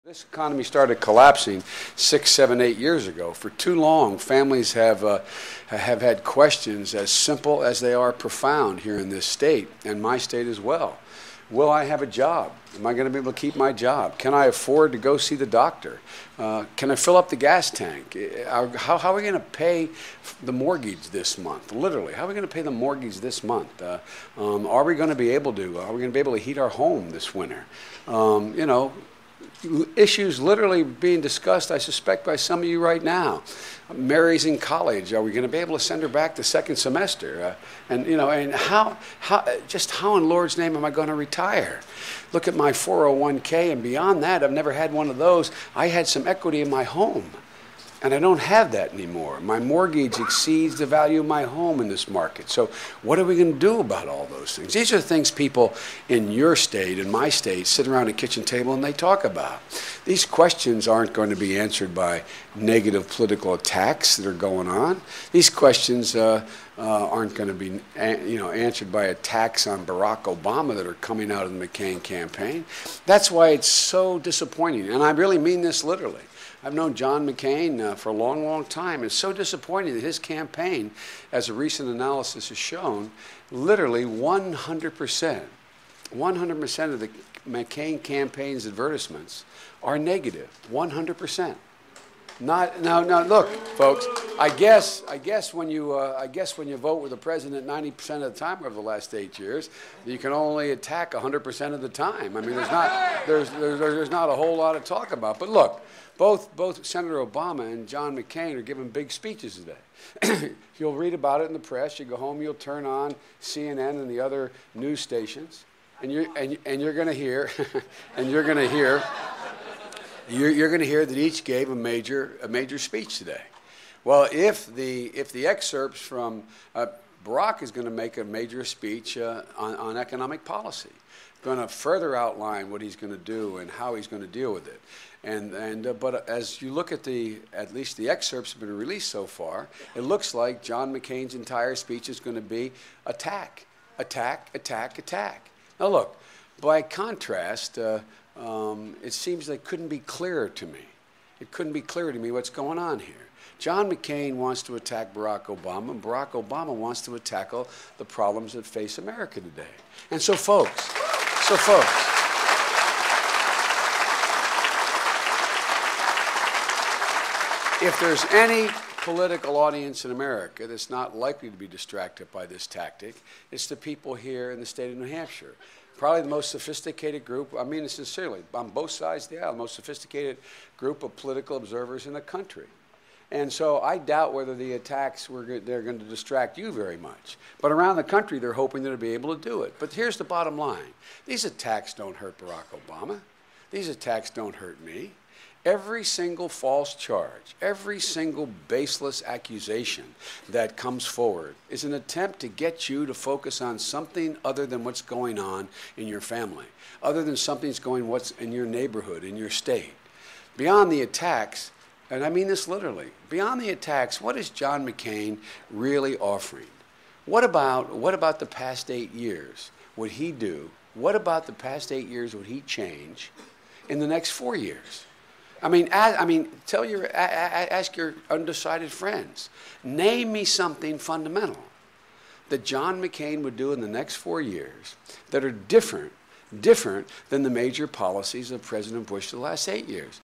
This economy started collapsing 6, 7, 8 years ago. For too long, families have had questions as simple as they are profound here in this state, and my state as well. Will I have a job? Am I going to be able to keep my job? Can I afford to go see the doctor? Can I fill up the gas tank? How are we going to pay the mortgage this month? Literally, how are we going to pay the mortgage this month? Are we going to be able to heat our home this winter? Issues literally being discussed, I suspect, by some of you right now. Mary's in college. Are we going to be able to send her back the second semester? And how in Lord's name am I going to retire? Look at my 401k, and beyond that, I've never had one of those. I had some equity in my home, and I don't have that anymore. My mortgage exceeds the value of my home in this market. So what are we going to do about all those things? These are things people in your state, in my state, sit around a kitchen table and they talk about. These questions aren't going to be answered by negative political attacks that are going on. These questions aren't going to be answered by attacks on Barack Obama that are coming out of the McCain campaign. That's why it's so disappointing, and I really mean this literally. I've known John McCain for a long, long time. It's so disappointing that his campaign, as a recent analysis has shown, literally 100% of the McCain campaign's advertisements are negative. 100%. Now, look, folks. I guess when you vote with the president 90% of the time over the last 8 years, you can only attack 100% of the time. I mean, there's not a whole lot to talk about. But look, both Senator Obama and John McCain are giving big speeches today. You'll read about it in the press. You go home, you'll turn on CNN and the other news stations, and you're going to hear that each gave a major speech today. Well, if the excerpts from Barack is going to make a major speech on economic policy, going to further outline what he's going to do and how he's going to deal with it. But as you look at least the excerpts have been released so far, it looks like John McCain's entire speech is going to be attack, attack, attack, attack. Now look, by contrast, it seems that couldn't be clearer to me. It couldn't be clearer to me what's going on here. John McCain wants to attack Barack Obama, and Barack Obama wants to tackle the problems that face America today. And so folks, if there's any political audience in America that's not likely to be distracted by this tactic, it's the people here in the state of New Hampshire. Probably the most sophisticated group, I mean it sincerely, on both sides of the aisle, the most sophisticated group of political observers in the country. And so I doubt whether the attacks, they're going to distract you very much. But around the country, they're hoping they'll be able to do it. But here's the bottom line. These attacks don't hurt Barack Obama. These attacks don't hurt me. Every single false charge, every single baseless accusation that comes forward is an attempt to get you to focus on something other than what's going on in your family, other than what's in your neighborhood, in your state. Beyond the attacks, and I mean this literally, beyond the attacks, what is John McCain really offering? What about the past 8 years would he do? What about the past 8 years would he change in the next 4 years? Ask your undecided friends. Name me something fundamental that John McCain would do in the next 4 years that are different than the major policies of President Bush the last 8 years.